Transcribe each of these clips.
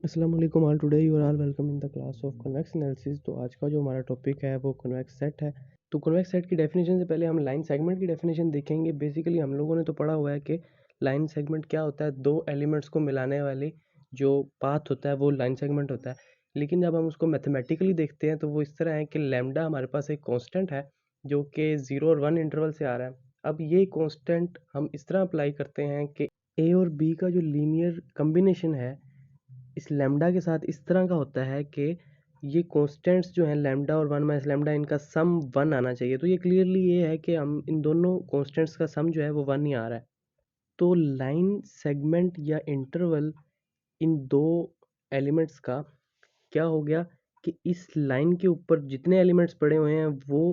अस्सलाम वालेकुम all. Today you are all welcome in the class of convex analysis. तो आज का जो हमारा टॉपिक है वो कन्वेक्स सेट है। तो कन्वेक्स सेट की डेफिनेशन से पहले हम लाइन सेगमेंट की डेफिनेशन देखेंगे। बेसिकली हम लोगों ने तो पढ़ा हुआ है कि लाइन सेगमेंट क्या होता है, दो एलिमेंट्स को मिलाने वाली जो पाथ होता है वो लाइन सेगमेंट होता है। लेकिन जब हम उसको मैथमेटिकली देखते हैं तो वो इस तरह है कि लैम्डा हमारे पास एक कॉन्स्टेंट है जो कि 0 और 1 इंटरवल से आ रहा है। अब ये कॉन्स्टेंट हम इस तरह अप्लाई करते हैं कि ए और बी का जो लीनियर कम्बिनेशन है इस लैम्डा के साथ इस तरह का होता है कि ये कॉन्स्टेंट्स जो हैं लैम्डा और 1 - लैम्डा, इनका सम 1 आना चाहिए। तो ये क्लियरली ये है कि हम इन दोनों कॉन्स्टेंट्स का सम जो है वो 1 ही आ रहा है। तो लाइन सेगमेंट या इंटरवल इन दो एलिमेंट्स का क्या हो गया कि इस लाइन के ऊपर जितने एलिमेंट्स पड़े हुए हैं वो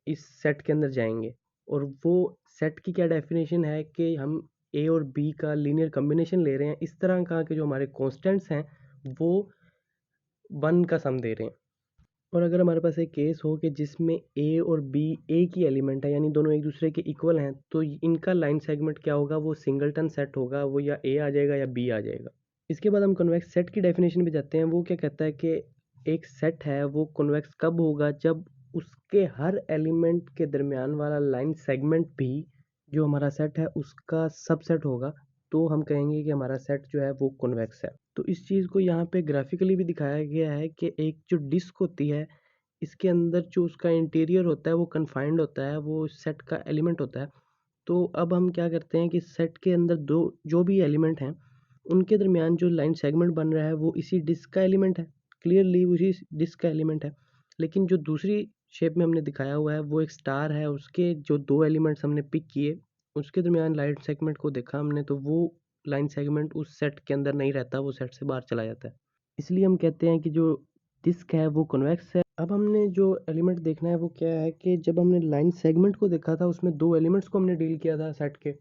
इस सेट के अंदर जाएंगे। और वो सेट की क्या डेफिनेशन है कि हम ए और बी का लीनियर कम्बिनेशन ले रहे हैं इस तरह का कि जो हमारे कॉन्स्टेंट्स हैं वो 1 का सम दे रहे हैं। और अगर हमारे पास एक केस हो कि जिसमें ए और बी एक ही एलिमेंट है, यानी दोनों एक दूसरे के इक्वल हैं, तो इनका लाइन सेगमेंट क्या होगा, वो सिंगलटन सेट होगा। वो या ए आ जाएगा या बी आ जाएगा। इसके बाद हम कन्वेक्स सेट की डेफिनेशन पे जाते हैं। वो क्या कहता है कि एक सेट है वो कन्वेक्स कब होगा, जब उसके हर एलिमेंट के दरमियान वाला लाइन सेगमेंट भी जो हमारा सेट है उसका सबसेट होगा। तो हम कहेंगे कि हमारा सेट जो है वो कन्वेक्स है। तो इस चीज़ को यहाँ पे ग्राफिकली भी दिखाया गया है कि एक जो डिस्क होती है इसके अंदर जो उसका इंटीरियर होता है वो कन्फाइंड होता है, वो सेट का एलिमेंट होता है। तो अब हम क्या करते हैं कि सेट के अंदर दो जो भी एलिमेंट हैं उनके दरमियान जो लाइन सेगमेंट बन रहा है वो इसी डिस्क का एलिमेंट है, क्लियरली उसी डिस्क का एलिमेंट है। लेकिन जो दूसरी शेप में हमने दिखाया हुआ है वो एक स्टार है, उसके जो दो एलिमेंट्स हमने पिक किए उसके दरमियान लाइन सेगमेंट को देखा हमने, तो वो लाइन सेगमेंट उस सेट के अंदर नहीं रहता, वो सेट से बाहर चला जाता है। इसलिए हम कहते हैं कि जो डिस्क है वो कन्वेक्स है। अब हमने जो एलिमेंट देखना है वो क्या है कि जब हमने लाइन सेगमेंट को देखा था उसमें दो एलिमेंट्स को हमने डील किया था सेट के।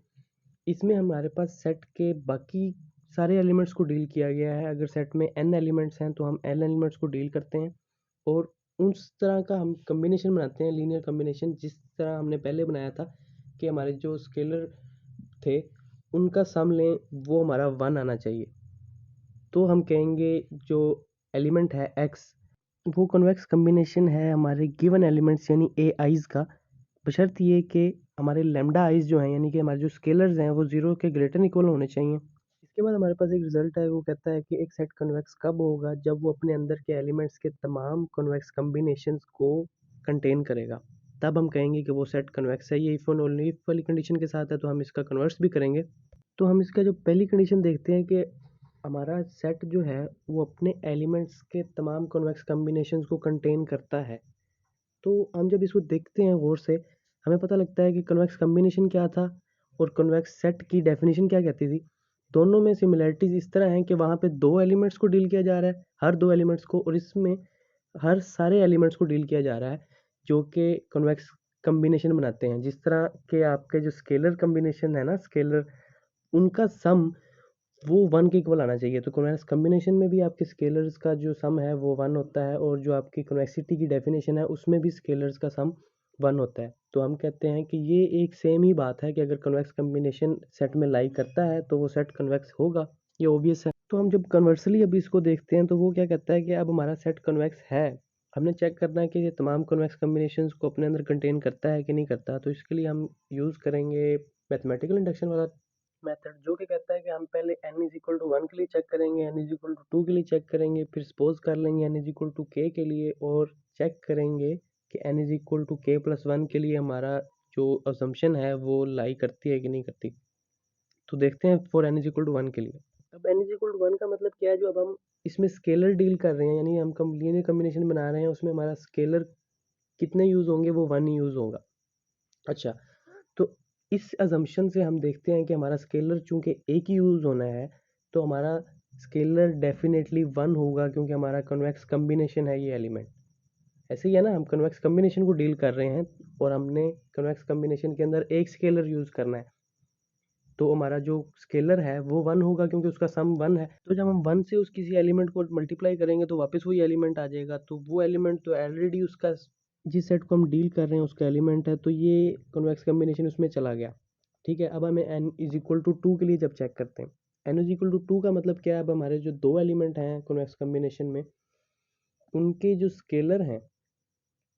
इसमें हमारे पास सेट के बाकी सारे एलिमेंट्स को डील किया गया है। अगर सेट में n एलिमेंट्स हैं तो हम n एलिमेंट्स को डील करते हैं और उस तरह का हम कम्बिनेशन बनाते हैं, लीनियर कम्बिनेशन, जिस तरह हमने पहले बनाया था कि हमारे जो स्केलर थे उनका सम लें, वो हमारा 1 आना चाहिए। तो हम कहेंगे जो एलिमेंट है x वो कन्वेक्स कम्बिनेशन है हमारे गिवन एलिमेंट्स यानी ए आइज़ का, बशर्त ये कि हमारे लैम्डा आइज़ जो हैं यानी कि हमारे जो स्केलर्स हैं वो 0 के ग्रेटर इक्वल होने चाहिए। इसके बाद हमारे पास एक रिजल्ट है, वो कहता है कि एक सेट कन्वेक्स कब होगा, जब वो अपने अंदर के एलिमेंट्स के तमाम कन्वेक्स कम्बिनेशंस को कंटेन करेगा। तब हम कहेंगे कि वो सेट कन्वेक्स है। ये इफ़ और ओनली इफ़ वाली कंडीशन के साथ है, तो हम इसका कन्वर्स भी करेंगे। तो हम इसका जो पहली कंडीशन देखते हैं कि हमारा सेट जो है वो अपने एलिमेंट्स के तमाम कन्वेक्स कम्बिनेशंस को कंटेन करता है। तो हम जब इसको देखते हैं गौर से हमें पता लगता है कि कन्वेक्स कम्बिनेशन क्या था और कन्वेक्स सेट की डेफिनेशन क्या कहती थी। दोनों में सिमिलरिटीज़ इस तरह हैं कि वहाँ पे दो एलिमेंट्स को डील किया जा रहा है, हर दो एलिमेंट्स को, और इसमें हर सारे एलिमेंट्स को डील किया जा रहा है जो कि कन्वेक्स कम्बिनेशन बनाते हैं। जिस तरह के आपके जो स्केलर कम्बिनेशन है ना, स्केलर, उनका सम वो 1 के इक्वल आना चाहिए। तो कन्वेक्स कम्बिनेशन में भी आपके स्केलर्स का जो सम है वो 1 होता है, और जो आपकी कन्वेक्सिटी की डेफिनेशन है उसमें भी स्केलर्स का सम 1 होता है। तो हम कहते हैं कि ये एक सेम ही बात है कि अगर कन्वेक्स कम्बिनेशन सेट में लाई करता है तो वो सेट कन्वेक्स होगा, ये ऑब्वियस है। तो हम जब कन्वर्सली अभी इसको देखते हैं तो वो क्या कहता है कि अब हमारा सेट कन्वेक्स है, हमने चेक करना है कि ये तमाम कन्वेक्स कम्बिनेशंस को अपने अंदर कंटेन करता है कि नहीं करता। तो इसके लिए हम यूज़ करेंगे मैथमेटिकल इंडक्शन वाला मेथड, जो कि कहता है कि हम पहले n इज इक्वल टू 1 के लिए चेक करेंगे, n इज इक्वल टू 2 के लिए चेक करेंगे, फिर सपोज कर लेंगे n is equal to k के लिए, और चेक करेंगे कि n is equal to k plus 1 के लिए हमारा जो असम्पशन है वो लाई करती है कि नहीं करती। तो देखते हैं for n is equal to 1 के लिए। अब n इज इक्वल टू 1 का मतलब क्या है, जो अब हम इसमें स्केलर डील कर रहे हैं यानी हम लीनियर कम्बिनेशन बना रहे हैं, उसमें हमारा स्केलर कितने यूज़ होंगे, वो 1 ही यूज़ होगा। अच्छा, तो इस अजम्पशन से हम देखते हैं कि हमारा स्केलर चूंकि एक ही यूज़ होना है, तो हमारा स्केलर डेफिनेटली 1 होगा, क्योंकि हमारा कन्वेक्स कम्बिनेशन है ये एलिमेंट। ऐसे ही है ना, हम कन्वेक्स कम्बिनेशन को डील कर रहे हैं और हमने कन्वेक्स कम्बिनेशन के अंदर एक स्केलर यूज़ करना है, तो हमारा जो स्केलर है वो 1 होगा क्योंकि उसका सम 1 है। तो जब हम 1 से उस किसी एलिमेंट को मल्टीप्लाई करेंगे तो वापस वही एलिमेंट आ जाएगा। तो वो एलिमेंट तो ऑलरेडी उसका, जिस सेट को हम डील कर रहे हैं उसका एलिमेंट है, तो ये कन्वेक्स कम्बिनेशन उसमें चला गया। ठीक है, अब हमें n इज इक्वल टू 2 के लिए जब चेक करते हैं n इज इक्वल टू 2 का मतलब क्या है? अब हमारे जो दो एलिमेंट हैं कॉन्वेक्स कम्बिनेशन में, उनके जो स्केलर हैं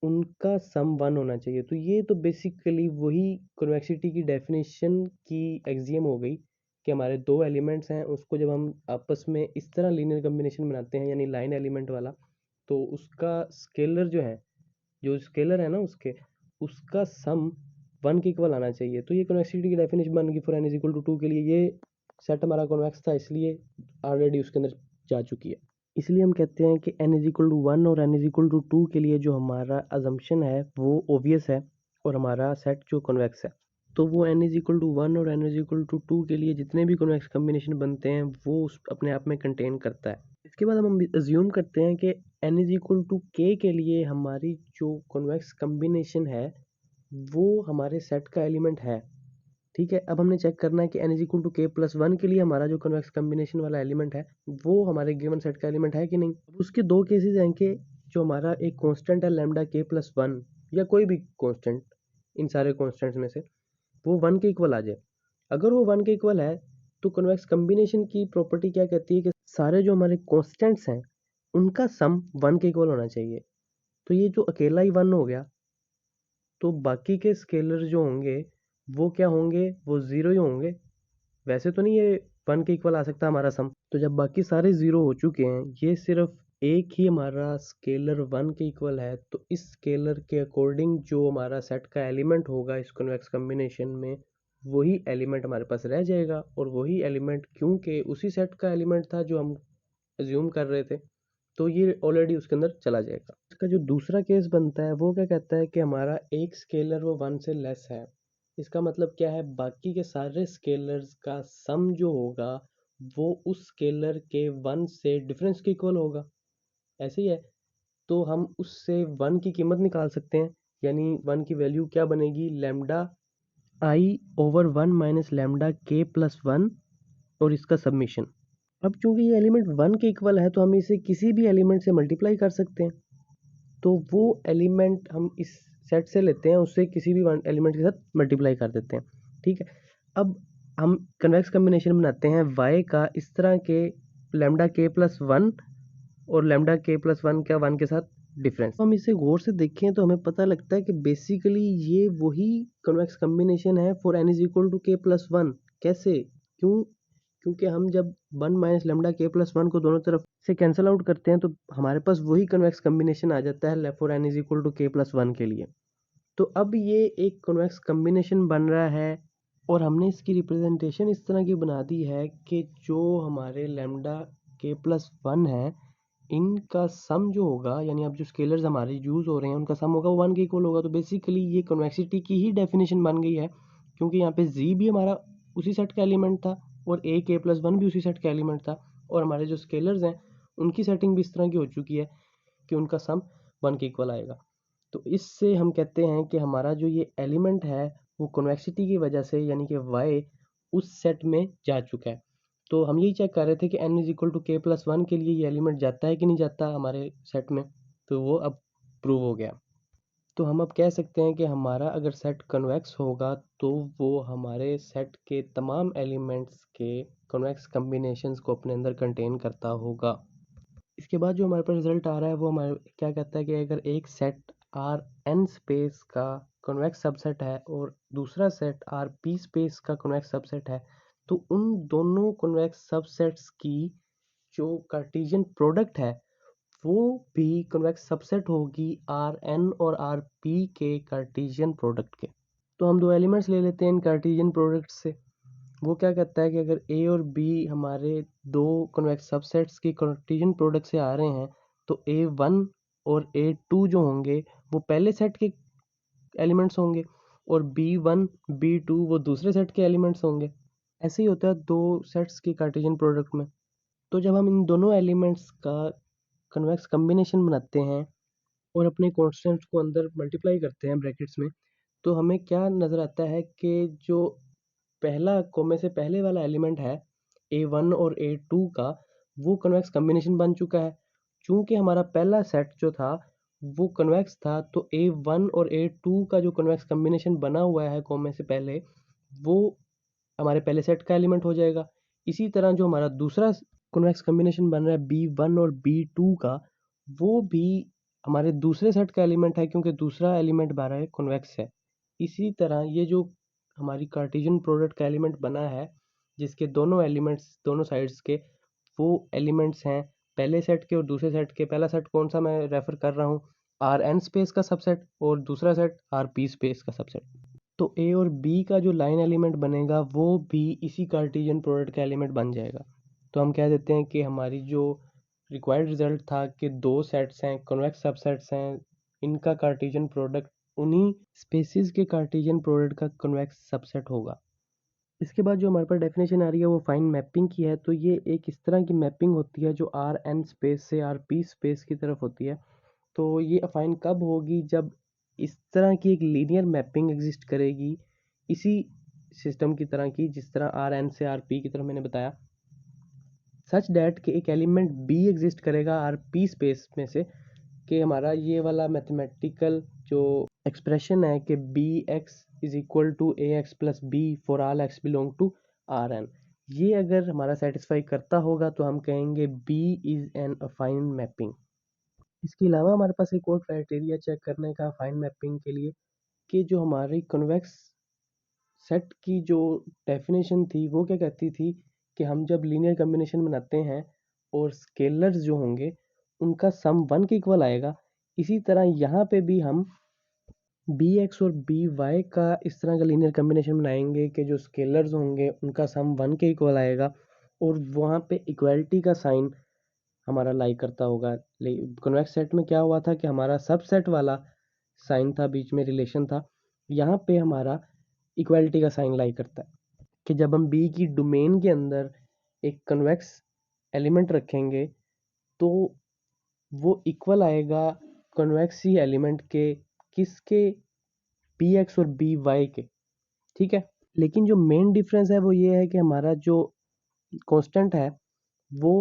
उनका सम 1 होना चाहिए। तो ये तो बेसिकली वही कन्वेक्सिटी की डेफिनेशन की एक्सियम हो गई कि हमारे दो एलिमेंट्स हैं, उसको जब हम आपस में इस तरह लीनियर कम्बिनेशन बनाते हैं यानी लाइन एलिमेंट वाला, तो उसका स्केलर जो है, जो स्केलर है ना उसका सम 1 के इक्वल आना चाहिए। तो ये कन्वेक्सिटी की डेफिनेशन बन गई for n is equal to 2 के लिए। ये सेट हमारा कॉन्वेक्स था, इसलिए ऑलरेडी उसके अंदर जा चुकी है। इसलिए हम कहते हैं कि n इज इक्वल टू 1 और n इज इक्वल टू 2 के लिए जो हमारा अजम्पशन है वो ओबियस है, और हमारा सेट जो कॉन्वेक्स है, तो वो n इज इक्वल टू 1 और n इज इक्वल टू 2 के लिए जितने भी कॉन्वेक्स कम्बिनेशन बनते हैं वो उस अपने आप में कंटेन करता है। इसके बाद हम अज्यूम करते हैं कि n is equal to k के लिए हमारी जो कॉन्वेक्स कम्बिनेशन है वो हमारे सेट का एलिमेंट है। ठीक है, अब हमने चेक करना है कि n is equal to k plus one के लिए हमारा जो कन्वेक्स कम्बिनेशन वाला एलिमेंट है वो हमारे गिवन सेट का एलिमेंट है कि नहीं। अब उसके दो केसेस हैं कि जो हमारा एक कांस्टेंट है लैम्डा के प्लस वन, या कोई भी कांस्टेंट इन सारे कांस्टेंट्स में से, वो 1 के इक्वल आ जाए। अगर वो 1 के इक्वल है तो कन्वेक्स कम्बिनेशन की प्रॉपर्टी क्या कहती है कि सारे जो हमारे कांस्टेंट्स हैं उनका सम 1 के इक्वल होना चाहिए। तो ये जो अकेला ही 1 हो गया, तो बाकी के स्केलर जो होंगे वो क्या होंगे? वो ज़ीरो ही होंगे। वैसे तो नहीं ये 1 के इक्वल आ सकता हमारा सम। तो जब बाकी सारे ज़ीरो हो चुके हैं, ये सिर्फ एक ही हमारा स्केलर 1 के इक्वल है, तो इस स्केलर के अकॉर्डिंग जो हमारा सेट का एलिमेंट होगा इस कन्वेक्स कम्बिनेशन में, वही एलिमेंट हमारे पास रह जाएगा। और वही एलिमेंट क्योंकि उसी सेट का एलिमेंट था जो हम अज्यूम कर रहे थे, तो ये ऑलरेडी उसके अंदर चला जाएगा। इसका जो दूसरा केस बनता है वो क्या कहता है कि हमारा एक स्केलर वो 1 से लेस है। इसका मतलब क्या है? बाकी के सारे स्केलर्स का सम जो होगा वो उस स्केलर के 1 से डिफरेंस के इक्वल होगा। ऐसे ही है, तो हम उससे 1 की कीमत निकाल सकते हैं। यानी 1 की वैल्यू क्या बनेगी? लैम्डा आई ओवर 1 माइनस लैम्डा के प्लस 1 और इसका सबमिशन। अब चूंकि ये एलिमेंट 1 के इक्वल है तो हम इसे किसी भी एलिमेंट से मल्टीप्लाई कर सकते हैं। तो वो एलिमेंट हम इस सेट से लेते हैं, उससे किसी भी एलिमेंट के साथ मल्टीप्लाई कर देते हैं। ठीक है, अब हम कन्वेक्स कम्बिनेशन बनाते हैं y का इस तरह के लैम्डा के प्लस वन और लैम्डा के प्लस वन का 1 के साथ डिफरेंस। हम इसे गौर से देखें तो हमें पता लगता है कि बेसिकली ये वही कन्वेक्स कम्बिनेशन है for n is equal to k plus one. कैसे? क्यों? क्योंकि हम जब 1 minus lambda k plus one को दोनों तरफ से कैंसिल आउट करते हैं तो हमारे पास वही कन्वेक्स कम्बिनेशन आ जाता है for n is equal to k plus one के लिए। तो अब ये एक कन्वेक्स कम्बिनेशन बन रहा है, और हमने इसकी रिप्रेजेंटेशन इस तरह की बना दी है कि जो हमारे लेमडा के प्लस वन है इनका सम जो होगा, यानी अब जो स्केलर्स हमारे यूज़ हो रहे हैं उनका सम होगा, 1 के इक्वल होगा। तो बेसिकली ये कन्वेक्सिटी की ही डेफिनेशन बन गई है, क्योंकि यहाँ पे जी भी हमारा उसी सेट का एलिमेंट था और ए के प्लस वन भी उसी सेट का एलिमेंट था, और हमारे जो स्केलर्स हैं उनकी सेटिंग भी इस तरह की हो चुकी है कि उनका सम 1 के इक्वल आएगा। तो इससे हम कहते हैं कि हमारा जो ये एलिमेंट है वो कन्वेक्सिटी की वजह से, यानी कि y उस सेट में जा चुका है। तो हम यही चेक कर रहे थे कि n is equal to k plus one के लिए ये एलिमेंट जाता है कि नहीं जाता हमारे सेट में, तो वो अब प्रूव हो गया। तो हम अब कह सकते हैं कि हमारा अगर सेट कन्वेक्स होगा तो वो हमारे सेट के तमाम एलिमेंट्स के कन्वेक्स कम्बिनेशंस को अपने अंदर कंटेन करता होगा। इसके बाद जो हमारे पास रिजल्ट आ रहा है वो हमारे क्या कहता है कि अगर एक सेट आर एन स्पेस का कॉन्वेक्स सबसेट है और दूसरा सेट आर पी स्पेस का कॉन्वेक्स सबसेट है, तो उन दोनों कॉन्वेक्स सबसेट्स की जो कार्टेशियन प्रोडक्ट है वो भी कॉन्वेक्स सबसेट होगी आर एन और आर पी के कार्टेशियन प्रोडक्ट के। तो हम दो एलिमेंट्स ले लेते हैं इन कार्टेशियन प्रोडक्ट से। वो क्या कहता है कि अगर ए और बी हमारे दो कॉन्वेक्स सबसेट्स की कार्टेशियन प्रोडक्ट से आ रहे हैं, तो ए वन और ए टू जो होंगे वो पहले सेट के एलिमेंट्स होंगे, और बी वन बी टू वो दूसरे सेट के एलिमेंट्स होंगे। ऐसे ही होता है दो सेट्स की कार्टेशियन प्रोडक्ट में। तो जब हम इन दोनों एलिमेंट्स का कन्वेक्स कम्बिनेशन बनाते हैं और अपने कॉन्स्टेंट्स को अंदर मल्टीप्लाई करते हैं ब्रैकेट्स में, तो हमें क्या नज़र आता है कि जो पहला कॉमे से पहले वाला एलिमेंट है ए वन और ए टू का, वो कन्वेक्स कम्बिनेशन बन चुका है। चूंकि हमारा पहला सेट जो था वो कन्वेक्स था, तो ए वन और ए टू का जो कन्वेक्स कम्बिनेशन बना हुआ है कॉमे से पहले, वो हमारे पहले सेट का एलिमेंट हो जाएगा। इसी तरह जो हमारा दूसरा कॉन्वेक्स कॉम्बिनेशन बन रहा है B1 और B2 का, वो भी हमारे दूसरे सेट का एलिमेंट है, क्योंकि दूसरा एलिमेंट हमारा है कॉन्वेक्स है। इसी तरह ये जो हमारी कार्टेशियन प्रोडक्ट का एलिमेंट बना है, जिसके दोनों एलिमेंट्स दोनों साइड्स के वो एलिमेंट्स हैं पहले सेट के और दूसरे सेट के। पहला सेट कौन सा मैं रेफर कर रहा हूँ, Rn स्पेस का सबसेट, और दूसरा सेट Rp स्पेस का सबसेट। तो ए और बी का जो लाइन एलिमेंट बनेगा वो भी इसी कार्टेशियन प्रोडक्ट का एलिमेंट बन जाएगा। तो हम कह देते हैं कि हमारी जो रिक्वायर्ड रिजल्ट था कि दो सेट्स हैं कॉन्वेक्स सबसेट्स हैं, इनका कार्टेशियन प्रोडक्ट उन्हीं स्पेसिस के कार्टेशियन प्रोडक्ट का कॉन्वेक्स सबसेट होगा। इसके बाद जो हमारे पास डेफिनेशन आ रही है वो फाइन मैपिंग की है। तो ये एक इस तरह की मैपिंग होती है जो आर एन स्पेस से आर पी स्पेस की तरफ होती है। तो ये अफाइन कब होगी, जब इस तरह की एक लीनियर मैपिंग एग्जिस्ट करेगी इसी सिस्टम की तरह की, जिस तरह आर एन से आर पी की तरह मैंने बताया, सच डैट कि एक एलिमेंट बी एग्जिस्ट करेगा आर पी स्पेस में से, कि हमारा ये वाला मैथमेटिकल जो एक्सप्रेशन है कि B x is equal to A x plus B for all x belong to R n, ये अगर हमारा सेटिस्फाई करता होगा तो हम कहेंगे B is an affine mapping. इसके अलावा हमारे पास एक और क्राइटेरिया चेक करने का फाइन मैपिंग के लिए, कि जो हमारी कन्वेक्स सेट की जो डेफिनेशन थी वो क्या कहती थी कि हम जब लीनियर कॉम्बिनेशन बनाते हैं और स्केलर्स जो होंगे उनका सम 1 के इक्वल आएगा। इसी तरह यहाँ पे भी हम बी एक्स और बी वाई का इस तरह का लीनियर कॉम्बिनेशन बनाएंगे कि जो स्केलर्स होंगे उनका सम 1 के इक्वल आएगा, और वहाँ पे इक्वालिटी का साइन हमारा लाई करता होगा। कॉन्वेक्स सेट में क्या हुआ था कि हमारा सबसेट वाला साइन था, बीच में रिलेशन था, यहाँ पे हमारा इक्वालिटी का साइन लाई करता है कि जब हम बी की डोमेन के अंदर एक कन्वेक्स एलिमेंट रखेंगे तो वो इक्वल आएगा कन्वेक्स ही एलिमेंट के, किसके, बी एक्स और बी वाई के। ठीक है, लेकिन जो मेन डिफरेंस है वो ये है कि हमारा जो कांस्टेंट है वो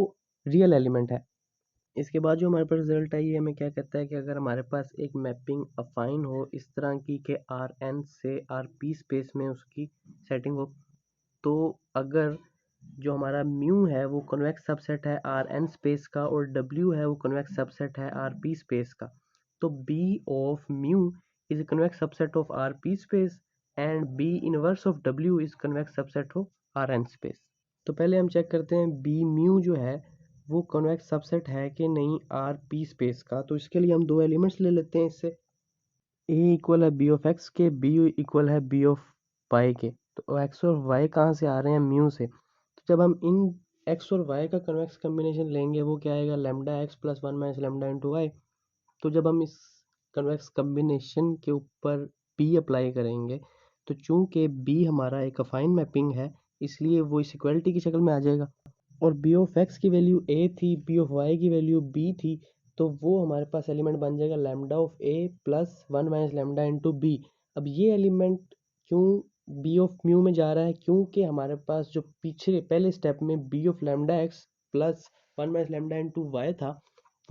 रियल एलिमेंट है। इसके बाद जो हमारे पास रिजल्ट आई है हमें क्या कहता है कि अगर हमारे पास एक मैपिंग अफाइन हो इस तरह की कि आर एन से आर पी स्पेस में उसकी सेटिंग हो, तो अगर जो हमारा म्यू है वो कॉन्वेक्स सबसेट है आर एन स्पेस का और डब्ल्यू है वो कॉन्वेक्स सबसेट है आर पी स्पेस का, तो B of mu is convex subset of R P space and B inverse of W is convex subset of R n space. तो पहले हम चेक करते हैं बी म्यू जो है वो कॉन्वेक्स सबसेट है कि नहीं आर पी स्पेस का। तो इसके लिए हम दो एलिमेंट्स ले लेते हैं इससे, ए इक्वल है बी ऑफ एक्स के, बी इक्वल है बी ऑफ वाई के। तो एक्स और वाई कहाँ से आ रहे हैं, म्यू से। तो जब हम इन एक्स और वाई का कन्वेक्स कॉम्बिनेशन लेंगे वो क्या आएगा, lambda x plus one minus lambda into y. तो जब हम इस कन्वेक्स कॉम्बिनेशन के ऊपर बी अप्लाई करेंगे तो चूंकि बी हमारा एक अफाइन मैपिंग है इसलिए वो इस इक्वलिटी की शक्ल में आ जाएगा, और बी ऑफ एक्स की वैल्यू ए थी, बी ऑफ वाई की वैल्यू बी थी, तो वो हमारे पास एलिमेंट बन जाएगा lambda of A plus one minus lambda into B. अब ये एलिमेंट क्यों बी ऑफ म्यू में जा रहा है, क्योंकि हमारे पास जो पीछे पहले स्टेप में B of lambda x plus one minus lambda into y था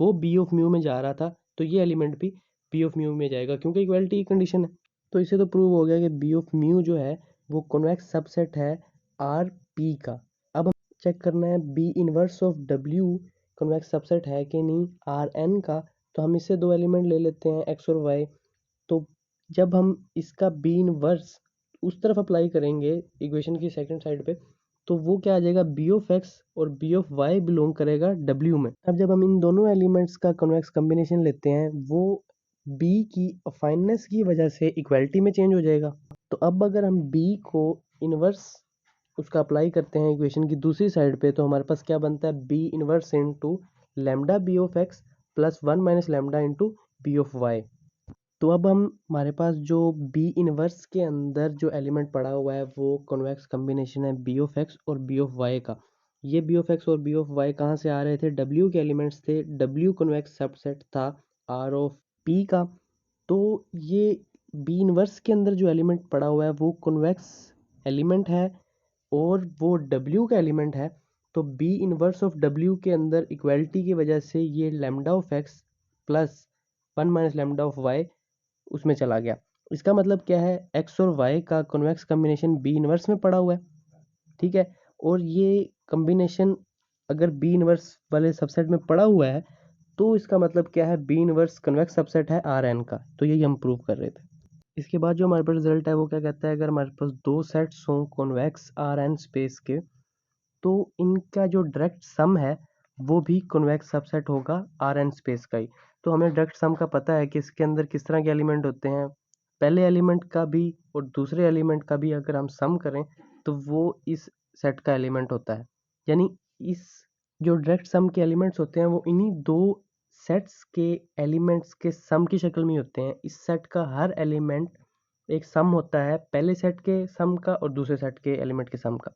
वो बी ऑफ म्यू में जा रहा था, तो ये एलिमेंट भी बी ऑफ म्यू में जाएगा क्योंकि इक्वलिटी की कंडीशन है। तो इससे तो प्रूव हो गया कि बी ऑफ म्यू जो है वो कॉन्वेक्स सबसेट है आर पी का। अब हम चेक करना है B inverse of W convex subset है कि नहीं आर एन का। तो हम इससे दो एलिमेंट ले लेते हैं एक्स और वाई। तो जब हम इसका बी इनवर्स उस तरफ अप्लाई करेंगे इक्वेशन की सेकंड साइड पे, तो वो क्या आ जाएगा, बी ऑफ एक्स और बी ऑफ वाई बिलोंग करेगा डब्ल्यू में। अब जब हम इन दोनों एलिमेंट्स का कॉन्वेक्स कॉम्बिनेशन लेते हैं वो बी की अफाइननेस की वजह से इक्वालिटी में चेंज हो जाएगा। तो अब अगर हम बी को इनवर्स उसका अप्लाई करते हैं इक्वेशन की दूसरी साइड पे, तो हमारे पास क्या बनता है, B inverse into lambda B of x plus one minus lambda into B of y. तो अब हम हमारे पास जो बी इनवर्स के अंदर जो एलिमेंट पड़ा हुआ है वो कॉन्वेक्स कॉम्बिनेशन है बी ऑफ एक्स और बी ऑफ वाई का। ये बी ऑफ एक्स और बी ऑफ वाई कहाँ से आ रहे थे, डब्ल्यू के एलिमेंट्स थे, डब्ल्यू कॉन्वेक्स सबसेट था आर ऑफ पी का। तो ये बी इनवर्स के अंदर जो एलिमेंट पड़ा हुआ है वो कॉन्वेक्स एलिमेंट है और वो डब्ल्यू का एलिमेंट है। तो बी इनवर्स ऑफ डब्ल्यू के अंदर इक्वालिटी की वजह से ये lambda of x plus one minus lambda of y उसमें चला गया। इसका मतलब क्या है, एक्स और वाई का कॉन्वेक्स कॉम्बिनेशन बी इनवर्स में पड़ा हुआ है। ठीक है, और ये कॉम्बिनेशन अगर बी इनवर्स वाले सबसेट में पड़ा हुआ है तो इसका मतलब क्या है, बी इनवर्स कन्वेक्स सबसेट है आर एन का। तो यही हम प्रूव कर रहे थे। इसके बाद जो हमारे पास रिजल्ट है वो क्या कहता है, अगर हमारे पास दो सेट्स हों कॉन्वेक्स आर एन स्पेस के, तो इनका जो डायरेक्ट सम है वो भी कॉन्वेक्स सबसेट होगा आर एन स्पेस का ही। तो हमें डायरेक्ट सम का पता है कि इसके अंदर किस तरह के एलिमेंट होते हैं, पहले एलिमेंट का भी और दूसरे एलिमेंट का भी अगर हम सम करें तो वो इस सेट का एलिमेंट होता है। यानी इस जो डायरेक्ट सम के एलिमेंट्स होते हैं वो इन्हीं दो सेट्स के एलिमेंट्स के सम की शक्ल में होते हैं। इस सेट का हर एलिमेंट एक सम होता है, पहले सेट के सम का और दूसरे सेट के एलिमेंट के सम का।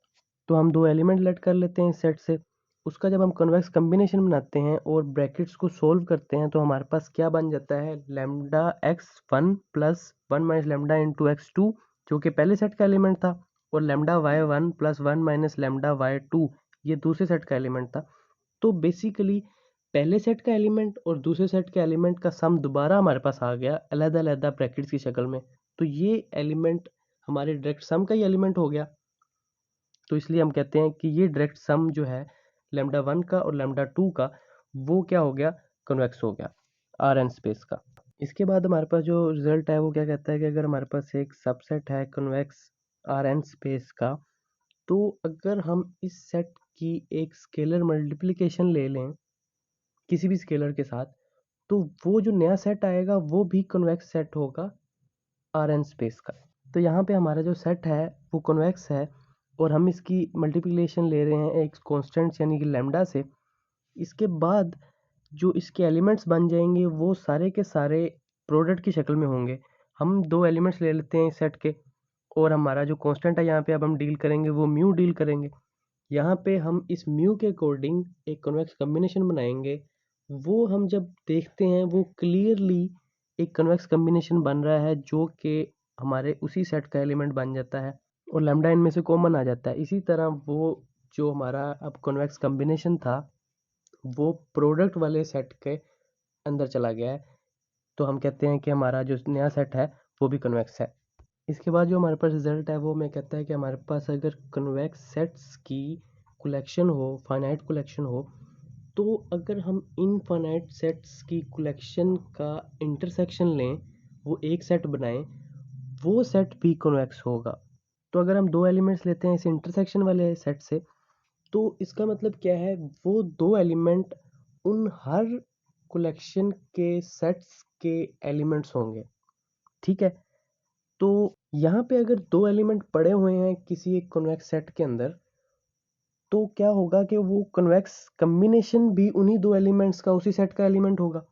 तो हम दो एलिमेंट लेट कर लेते हैं इस सेट से। उसका जब हम कन्वेक्स कॉम्बिनेशन बनाते हैं और ब्रैकेट्स को सोल्व करते हैं तो हमारे पास क्या बन जाता है, lambda x one plus one minus lambda into x two, जो कि पहले सेट का एलिमेंट था, और lambda y one plus one minus lambda y two, ये दूसरे सेट का एलिमेंट था। तो बेसिकली पहले सेट का एलिमेंट और दूसरे सेट के एलिमेंट का सम दोबारा हमारे पास आ गया अलग-अलग ब्रैकेट्स की शक्ल में। तो ये एलिमेंट हमारे डायरेक्ट सम का ही एलिमेंट हो गया। तो इसलिए हम कहते हैं कि ये डायरेक्ट सम जो है लैम्डा वन का और लैम्डा टू का, वो क्या हो गया, कन्वेक्स हो गया आर एन स्पेस का। इसके बाद हमारे पास जो रिजल्ट है वो क्या कहता है कि अगर हमारे पास एक सबसेट है कन्वेक्स आर एन स्पेस का, तो अगर हम इस सेट की एक स्केलर मल्टीप्लिकेशन ले लें किसी भी स्केलर के साथ, तो वो जो नया सेट आएगा वो भी कन्वेक्स सेट होगा आर एन स्पेस का। तो यहाँ पे हमारा जो सेट है वो कन्वेक्स है और हम इसकी मल्टीप्लिकेशन ले रहे हैं एक कांस्टेंट यानी कि लैम्डा से। इसके बाद जो इसके एलिमेंट्स बन जाएंगे वो सारे के सारे प्रोडक्ट की शक्ल में होंगे। हम दो एलिमेंट्स ले लेते हैं इस सेट के और हमारा जो कांस्टेंट है यहाँ पे अब हम डील करेंगे वो म्यू डील करेंगे। यहाँ पे हम इस म्यू के अकॉर्डिंग एक कन्वेक्स कॉम्बिनेशन बनाएंगे। वो हम जब देखते हैं वो क्लियरली एक कन्वेक्स कॉम्बिनेशन बन रहा है जो कि हमारे उसी सेट का एलिमेंट बन जाता है और लैम्डा इनमें से कॉमन आ जाता है। इसी तरह वो जो हमारा अब कन्वेक्स कॉम्बिनेशन था वो प्रोडक्ट वाले सेट के अंदर चला गया है। तो हम कहते हैं कि हमारा जो नया सेट है वो भी कन्वेक्स है। इसके बाद जो हमारे पास रिजल्ट है वो मैं कहता है कि हमारे पास अगर कन्वेक्स सेट्स की कलेक्शन हो, फाइनाइट कलेक्शन हो, तो अगर हम इनफाइनाइट सेट्स की कलेक्शन का इंटरसेक्शन लें, वो एक सेट बनाएं, वो सेट भी कन्वेक्स होगा। तो अगर हम दो एलिमेंट्स लेते हैं इस इंटरसेक्शन वाले सेट से, तो इसका मतलब क्या है, वो दो एलिमेंट उन हर कलेक्शन के सेट्स के एलिमेंट्स होंगे। ठीक है, तो यहाँ पे अगर दो एलिमेंट पड़े हुए हैं किसी एक कॉन्वेक्स सेट के अंदर, तो क्या होगा कि वो कॉन्वेक्स कॉम्बिनेशन भी उन्हीं दो एलिमेंट्स का उसी सेट का एलिमेंट होगा।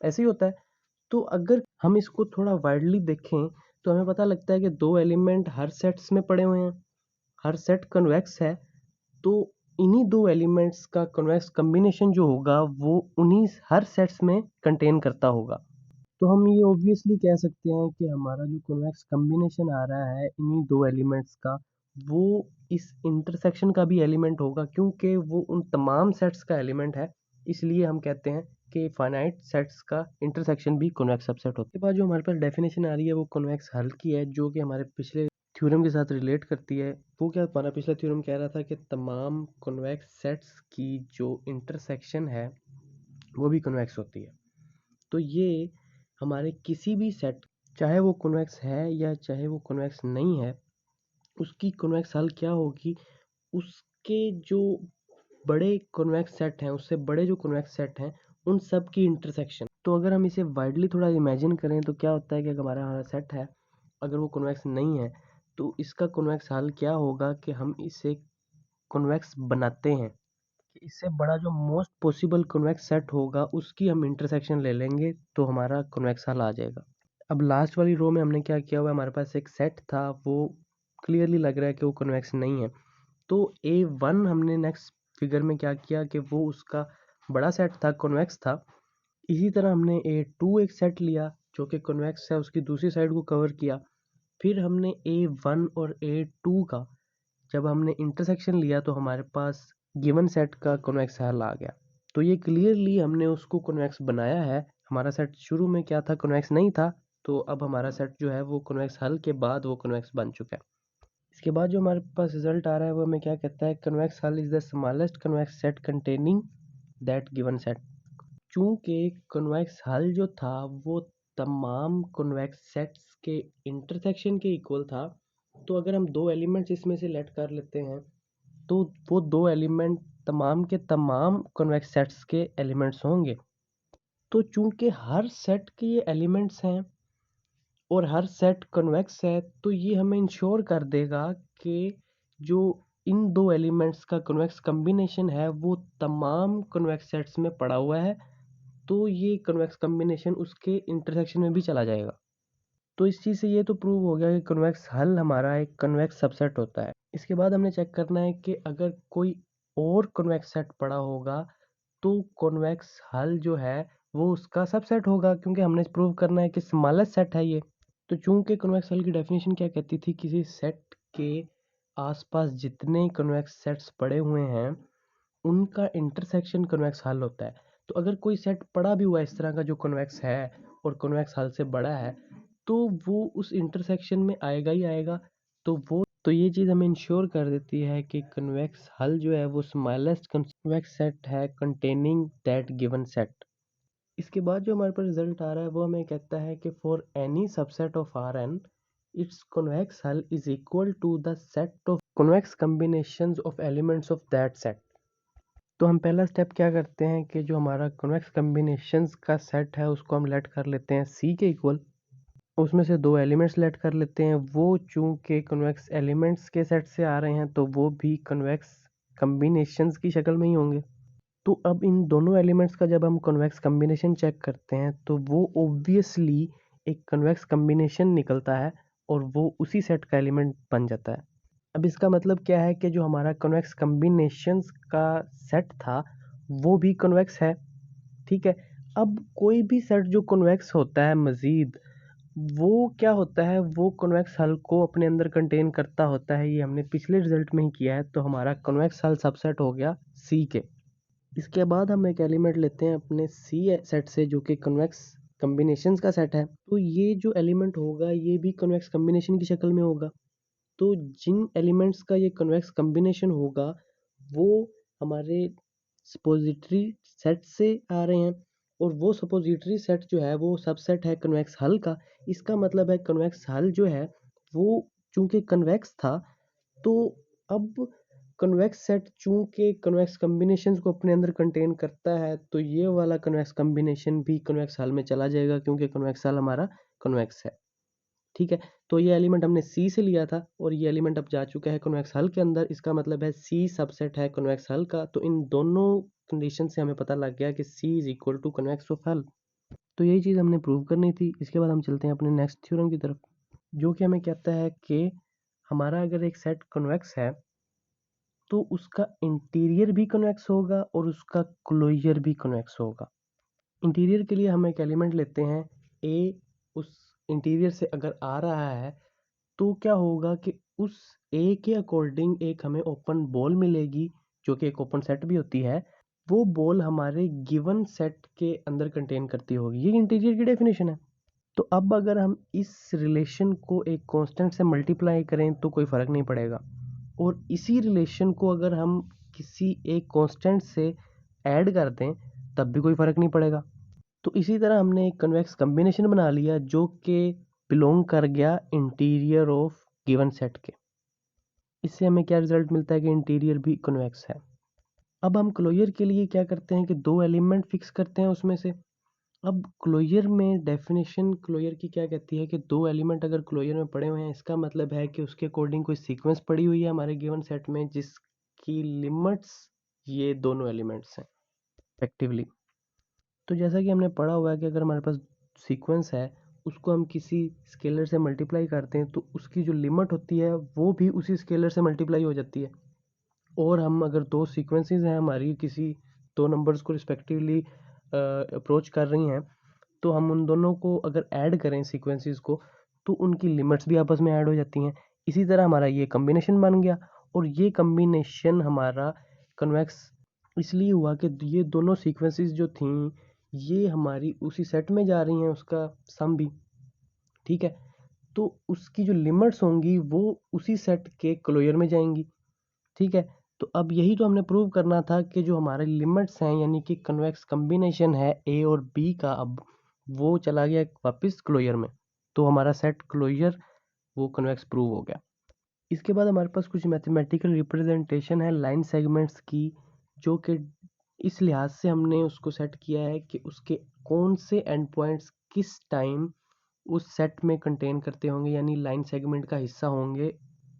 ऐसे ही होता है। तो अगर हम इसको थोड़ा वाइडली देखें तो हमें पता लगता है कि दो एलिमेंट हर सेट्स में पड़े हुए हैं, हर सेट कॉन्वेक्स है, तो इन्हीं दो एलिमेंट्स का कॉन्वेक्स कॉम्बिनेशन जो होगा वो उन्हीं हर सेट्स में कंटेन करता होगा। तो हम ये ऑब्वियसली कह सकते हैं कि हमारा जो कॉन्वेक्स कॉम्बिनेशन आ रहा है इन्हीं दो एलिमेंट्स का, वो इस इंटरसेक्शन का भी एलिमेंट होगा क्योंकि वो उन तमाम सेट्स का एलिमेंट है। इसलिए हम कहते हैं कि फाइनाइट सेट्स का इंटरसेक्शन भी कॉन्वेक्स सबसेट होता है। उसके बाद जो हमारे पास डेफिनेशन आ रही है वो कॉन्वेक्स हल की है, जो कि हमारे पिछले थ्योरम के साथ रिलेट करती है। वो क्या, हमारा पिछला थ्योरम कह रहा था कि तमाम कॉन्वेक्स सेट्स की जो इंटरसेक्शन है वो भी कॉन्वेक्स होती है। तो ये हमारे किसी भी सेट, चाहे वो कॉन्वेक्स है या चाहे वो कॉन्वेक्स नहीं है, उसकी कॉन्वेक्स हल क्या होगी, उसके जो बड़े कॉन्वेक्स सेट हैं, उससे बड़े जो कॉन्वेक्स सेट हैं, उन सब की इंटरसेक्शन। तो अगर हम इसे वाइडली थोड़ा इमेजिन करें तो क्या होता है कि अगर हमारा सेट है, अगर वो कॉन्वेक्स नहीं है, तो इसका कॉन्वेक्स हल क्या होगा कि हम इसे कॉन्वेक्स बनाते हैं कि इससे बड़ा जो मोस्ट पॉसिबल कॉन्वेक्स सेट होगा उसकी हम इंटरसेक्शन ले लेंगे तो हमारा कॉन्वेक्स हल आ जाएगा। अब लास्ट वाली रो में हमने क्या किया हुआ है, हमारे पास एक सेट था, वो क्लियरली लग रहा है कि वो कॉन्वेक्स नहीं है। तो A1 हमने नेक्स्ट फिगर में क्या किया कि वो उसका बड़ा सेट था, कॉन्वेक्स था। इसी तरह हमने A2 एक सेट लिया जो कि कॉन्वेक्स है, उसकी दूसरी साइड को कवर किया। फिर हमने A1 और A2 का जब हमने इंटरसेक्शन लिया तो हमारे पास गिवन सेट का कॉन्वेक्स हल आ गया। तो ये क्लियरली हमने उसको कॉन्वेक्स बनाया है। हमारा सेट शुरू में क्या था, कॉन्वेक्स नहीं था, तो अब हमारा सेट जो है वो कॉन्वेक्स हल के बाद वो कॉन्वेक्स बन चुका है। इसके बाद जो हमारे पास रिजल्ट आ रहा है वो हमें क्या कहता है, convex hull is the smallest convex set containing that given set. चूंकि कन्वेक्स हल जो था वो तमाम कन्वेक्स सेट्स के इंटरसेक्शन के इक्वल था, तो अगर हम दो एलिमेंट्स इसमें से लेट कर लेते हैं तो वो दो एलिमेंट तमाम के तमाम कन्वेक्स सेट्स के एलिमेंट्स होंगे। तो चूंकि हर सेट के ये एलिमेंट्स हैं और हर सेट कन्वेक्स है, तो ये हमें इंश्योर कर देगा कि जो इन दो एलिमेंट्स का कन्वेक्स कम्बिनेशन है वो तमाम कन्वेक्स सेट्स में पड़ा हुआ है, तो ये कन्वेक्स कम्बिनेशन उसके इंटरसेक्शन में भी चला जाएगा। तो इस चीज़ से ये तो प्रूव हो गया कि कन्वेक्स हल हमारा एक कन्वेक्स सबसेट होता है। इसके बाद हमने चेक करना है कि अगर कोई और कन्वेक्स सेट पड़ा होगा तो कन्वेक्स हल जो है वो उसका सबसेट होगा, क्योंकि हमने प्रूव करना है कि स्मॉलेस्ट सेट है ये। तो चूंकि कन्वेक्स हल की डेफिनेशन क्या कहती थी, किसी सेट के आसपास जितने कन्वेक्स सेट्स पड़े हुए हैं उनका इंटरसेक्शन कन्वेक्स हल होता है। तो अगर कोई सेट पड़ा भी हुआ है इस तरह का जो कन्वेक्स है और कन्वेक्स हल से बड़ा है, तो वो उस इंटरसेक्शन में आएगा ही आएगा। तो ये चीज़ हमें इंश्योर कर देती है कि कन्वेक्स हल जो है वो स्मॉलेस्ट कन्वेक्स सेट है कंटेनिंग दैट गिवन सेट। इसके बाद जो हमारे पास रिजल्ट आ रहा है वो हमें कहता है कि for any subset of R N its convex hull is equal to the set of convex combinations of elements of that set. तो हम पहला स्टेप क्या करते हैं कि जो हमारा कन्वेक्स कॉम्बिनेशंस का सेट है उसको हम लेट कर लेते हैं सी के इक्वल। उसमें से दो एलिमेंट्स लेट कर लेते हैं, वो चूंकि कन्वेक्स एलिमेंट्स के सेट से आ रहे हैं तो वो भी कन्वेक्स कॉम्बिनेशंस की शक्ल में ही होंगे। तो अब इन दोनों एलिमेंट्स का जब हम कन्वेक्स कॉम्बिनेशन चेक करते हैं तो वो ऑब्वियसली एक कन्वेक्स कॉम्बिनेशन निकलता है और वो उसी सेट का एलिमेंट बन जाता है। अब इसका मतलब क्या है कि जो हमारा कन्वेक्स कॉम्बिनेशंस का सेट था वो भी कन्वेक्स है, ठीक है। अब कोई भी सेट जो कन्वेक्स होता है मज़ीद, वो क्या होता है, वो कन्वेक्स हल को अपने अंदर कंटेन करता होता है। ये हमने पिछले रिजल्ट में ही किया है, तो हमारा कन्वेक्स हल सबसेट हो गया सी के। इसके बाद हम एक एलिमेंट लेते हैं अपने सी सेट से जो कि कन्वेक्स कॉम्बिनेशंस का सेट है। तो ये जो एलिमेंट होगा ये भी कन्वेक्स कॉम्बिनेशन की शक्ल में होगा। तो जिन एलिमेंट्स का ये कन्वेक्स कॉम्बिनेशन होगा वो हमारे सपोजिटरी सेट से आ रहे हैं, और वो सपोजिटरी सेट जो है वो सबसेट है कन्वेक्स हल का। इसका मतलब है कन्वेक्स हल जो है वो चूंकि कन्वेक्स था, तो अब कन्वेक्स सेट चूंकि कन्वेक्स कॉम्बिनेशंस को अपने अंदर कंटेन करता है, तो ये वाला कन्वेक्स कॉम्बिनेशन भी कन्वेक्स हल में चला जाएगा, क्योंकि कन्वेक्स हल हमारा कन्वेक्स है, ठीक है। तो ये एलिमेंट हमने सी से लिया था और ये एलिमेंट अब जा चुका है कन्वेक्स हल के अंदर। इसका मतलब है सी सबसेट है कन्वेक्स हल का। तो इन दोनों कंडीशन से हमें पता लग गया कि C is equal to convex of hull. तो यही चीज़ हमने प्रूव करनी थी। इसके बाद हम चलते हैं अपने नेक्स्ट थ्योरम की तरफ, जो कि हमें कहता है कि हमारा अगर एक सेट कन्वेक्स है तो उसका इंटीरियर भी कन्वेक्स होगा और उसका क्लोजर भी कन्वेक्स होगा। इंटीरियर के लिए हम एक एलिमेंट लेते हैं ए, उस इंटीरियर से अगर आ रहा है तो क्या होगा कि उस ए के अकॉर्डिंग एक हमें ओपन बॉल मिलेगी, जो कि एक ओपन सेट भी होती है। वो बॉल हमारे गिवन सेट के अंदर कंटेन करती होगी। ये इंटीरियर की डेफिनेशन है। तो अब अगर हम इस रिलेशन को एक कांस्टेंट से मल्टीप्लाई करें तो कोई फ़र्क नहीं पड़ेगा, और इसी रिलेशन को अगर हम किसी एक कांस्टेंट से ऐड कर दें तब भी कोई फ़र्क नहीं पड़ेगा। तो इसी तरह हमने एक कन्वेक्स कॉम्बिनेशन बना लिया जो कि बिलोंग कर गया इंटीरियर ऑफ गिवन सेट के। इससे हमें क्या रिजल्ट मिलता है कि इंटीरियर भी कन्वेक्स है। अब हम क्लोजर के लिए क्या करते हैं कि दो एलिमेंट फिक्स करते हैं उसमें से। अब क्लोजर में डेफिनेशन क्लोजर की क्या कहती है कि दो एलिमेंट अगर क्लोजर में पड़े हुए हैं, इसका मतलब है कि उसके अकॉर्डिंग कोई सीक्वेंस पड़ी हुई है हमारे गिवन सेट में जिसकी लिमिट्स ये दोनों एलिमेंट्स हैं इफेक्टिवली। तो जैसा कि हमने पढ़ा हुआ है कि अगर हमारे पास सीक्वेंस है उसको हम किसी स्केलर से मल्टीप्लाई करते हैं तो उसकी जो लिमिट होती है वो भी उसी स्केलर से मल्टीप्लाई हो जाती है। और हम अगर दो सीक्वेंसेस हैं हमारी किसी दो नंबर्स को रिस्पेक्टिवली अप्रोच कर रही हैं, तो हम उन दोनों को अगर ऐड करें सीक्वेंसेस को तो उनकी लिमिट्स भी आपस में ऐड हो जाती हैं। इसी तरह हमारा ये कम्बिनेशन बन गया, और ये कम्बिनेशन हमारा कन्वेक्स इसलिए हुआ कि ये दोनों सीक्वेंसेस जो थी ये हमारी उसी सेट में जा रही हैं, उसका सम भी, ठीक है। तो उसकी जो लिमिट्स होंगी वो उसी सेट के क्लोजर में जाएंगी। ठीक है, तो अब यही तो हमने प्रूव करना था कि जो हमारे लिमिट्स हैं यानी कि कन्वेक्स कॉम्बिनेशन है ए और बी का, अब वो चला गया वापस क्लोजर में, तो हमारा सेट क्लोजर वो कन्वेक्स प्रूव हो गया। इसके बाद हमारे पास कुछ मैथमेटिकल रिप्रेजेंटेशन है लाइन सेगमेंट्स की, जो कि इस लिहाज से हमने उसको सेट किया है कि उसके कौन से एंड पॉइंट्स किस टाइम उस सेट में कंटेन करते होंगे, यानी लाइन सेगमेंट का हिस्सा होंगे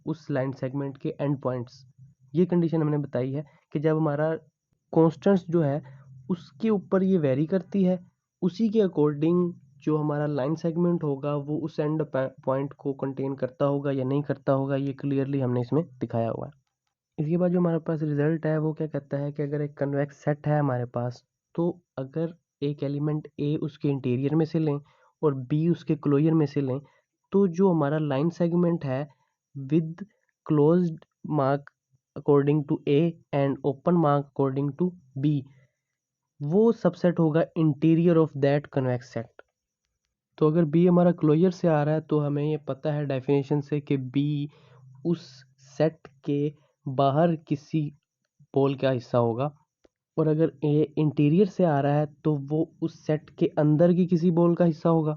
उस लाइन सेगमेंट के एंड पॉइंट्स। ये कंडीशन हमने बताई है कि जब हमारा कॉन्स्टेंट्स जो है उसके ऊपर ये वेरी करती है, उसी के अकॉर्डिंग जो हमारा लाइन सेगमेंट होगा वो उस एंड पॉइंट को कंटेन करता होगा या नहीं करता होगा, ये क्लियरली हमने इसमें दिखाया हुआ है। इसके बाद जो हमारे पास रिजल्ट है वो क्या कहता है कि अगर एक कन्वेक्स सेट है हमारे पास, तो अगर एक एलिमेंट ए उसके इंटीरियर में से लें और बी उसके क्लोजर में से लें, तो जो हमारा लाइन सेगमेंट है with closed mark according to A and open mark according to B, वो सबसेट होगा interior of that convex set. तो अगर बी हमारा क्लोजर से आ रहा है तो हमें ये पता है डेफिनेशन से कि बी उस सेट के बाहर किसी पोल का हिस्सा होगा, और अगर ए इंटीरियर से आ रहा है तो वो उस सेट के अंदर की किसी बॉल का हिस्सा होगा।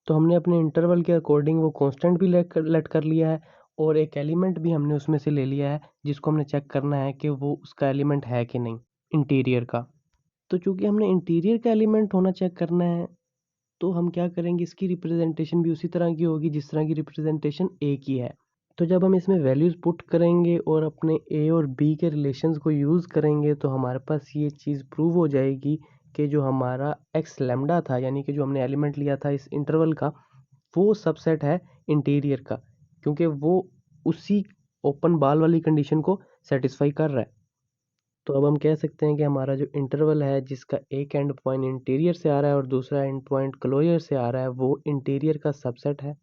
तो हमने अपने इंटरवल के अकॉर्डिंग वो कांस्टेंट भी लेट कर लिया है, और एक एलिमेंट भी हमने उसमें से ले लिया है जिसको हमने चेक करना है कि वो उसका एलिमेंट है कि नहीं इंटीरियर का। तो चूंकि हमने इंटीरियर का एलिमेंट होना चेक करना है, तो हम क्या करेंगे, इसकी रिप्रेजेंटेशन भी उसी तरह की होगी जिस तरह की रिप्रेजेंटेशन ए की है। तो जब हम इसमें वैल्यूज़ पुट करेंगे और अपने ए और बी के रिलेशंस को यूज़ करेंगे, तो हमारे पास ये चीज़ प्रूव हो जाएगी कि जो हमारा एक्स लैम्डा था, यानी कि जो हमने एलिमेंट लिया था इस इंटरवल का, वो सबसेट है इंटीरियर का, क्योंकि वो उसी ओपन बाल वाली कंडीशन को सेटिस्फाई कर रहा है। तो अब हम कह सकते हैं कि हमारा जो इंटरवल है जिसका एक एंड पॉइंट इंटीरियर से आ रहा है और दूसरा एंड पॉइंट क्लोजर से आ रहा है, वो इंटीरियर का सबसेट है।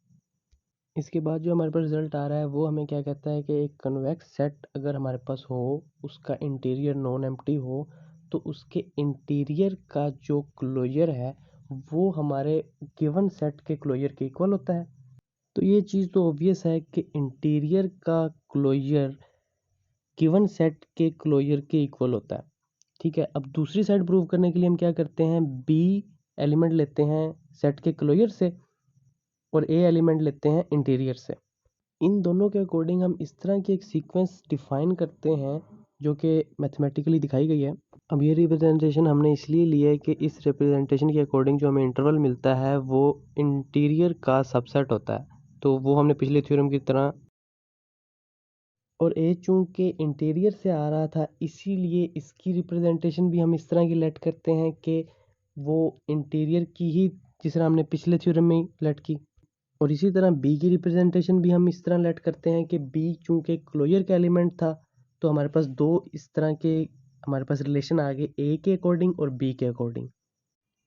इसके बाद जो हमारे पास रिजल्ट आ रहा है वो हमें क्या कहता है कि एक कन्वेक्स सेट अगर हमारे पास हो, उसका इंटीरियर नॉन एम्प्टी हो, तो उसके इंटीरियर का जो क्लोजर है वो हमारे गिवन सेट के क्लोजर के इक्वल होता है। तो ये चीज़ तो ऑब्वियस है कि इंटीरियर का क्लोजर गिवन सेट के क्लोजर के इक्वल होता है। ठीक है, अब दूसरी साइड प्रूव करने के लिए हम क्या करते हैं, बी एलिमेंट लेते हैं सेट के क्लोजर से और ए एलिमेंट लेते हैं इंटीरियर से। इन दोनों के अकॉर्डिंग हम इस तरह की एक सीक्वेंस डिफाइन करते हैं जो कि मैथमेटिकली दिखाई गई है। अब ये रिप्रेजेंटेशन हमने इसलिए ली है कि इस रिप्रेजेंटेशन के अकॉर्डिंग जो हमें इंटरवल मिलता है वो इंटीरियर का सबसेट होता है। तो वो हमने पिछले थ्योरम की तरह, और ए चूंकि इंटीरियर से आ रहा था इसीलिए इसकी रिप्रेजेंटेशन भी हम इस तरह की लेट करते हैं कि वो इंटीरियर की ही, जिस तरह हमने पिछले थ्योरम में लेट की। और इसी तरह बी की रिप्रेजेंटेशन भी हम इस तरह लेट करते हैं कि बी चूंकि क्लोजर का एलिमेंट था, तो हमारे पास दो इस तरह के हमारे पास रिलेशन आ गए, ए के अकॉर्डिंग और बी के अकॉर्डिंग।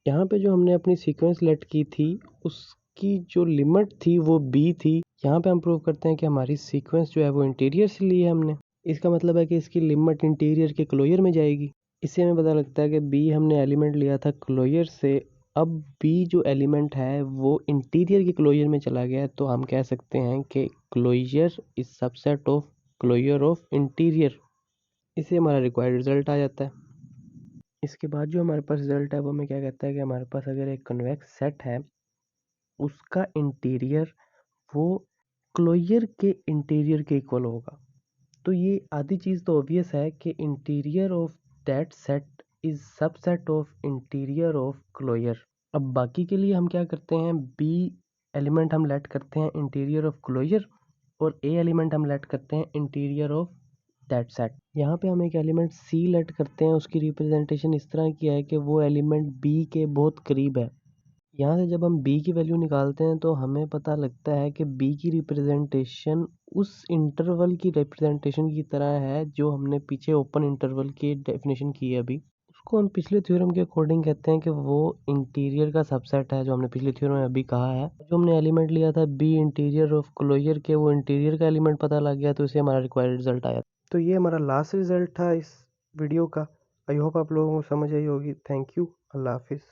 यहाँ पे जो हमने अपनी सीक्वेंस लेट की थी उसकी जो लिमिट थी वो बी थी। यहाँ पे हम प्रूव करते हैं कि हमारी सीक्वेंस जो है वो इंटीरियर से ली है हमने। इसका मतलब है कि इसकी लिमिट इंटीरियर के क्लोजर में जाएगी। इससे हमें पता लगता है कि बी हमने एलिमेंट लिया था क्लोजर से, अब बी जो एलिमेंट है वो इंटीरियर के क्लोजर में चला गया है, तो हम कह सकते हैं कि closure is subset of closure of interior. इससे हमारा रिक्वायर्ड रिजल्ट आ जाता है। इसके बाद जो हमारे पास रिजल्ट है वो हमें क्या कहता है कि हमारे पास अगर एक कन्वेक्स सेट है, उसका इंटीरियर वो क्लोजर के इंटीरियर के इक्वल होगा। तो ये आधी चीज़ तो ऑब्वियस है कि interior of that set is subset of interior of closure. अब बाकी के लिए हम क्या करते हैं, बी एलिमेंट हम लेट करते हैं इंटीरियर ऑफ क्लोजर और ए एलिमेंट हम लेट करते हैं इंटीरियर ऑफ दैट सेट। यहाँ पे हम एक एलिमेंट सी लेट करते हैं, उसकी रिप्रेजेंटेशन इस तरह की है कि वो एलिमेंट बी के बहुत करीब है। यहाँ से जब हम बी की वैल्यू निकालते हैं तो हमें पता लगता है कि बी की रिप्रेजेंटेशन उस इंटरवल की रिप्रेजेंटेशन की तरह है जो हमने पीछे ओपन इंटरवल की डेफिनेशन की है अभी। उसको हम पिछले थ्योरम के अकॉर्डिंग कहते हैं कि वो इंटीरियर का सबसेट है, जो हमने पिछले थ्योरम में अभी कहा है। जो हमने एलिमेंट लिया था बी इंटीरियर ऑफ क्लोजर के, वो इंटीरियर का एलिमेंट पता लग गया, तो इसे हमारा रिक्वायर्ड रिजल्ट आया। तो ये हमारा लास्ट रिजल्ट था इस वीडियो का। आई होप आप लोगों को समझ आई होगी। Thank you. अल्लाह हाफिज़।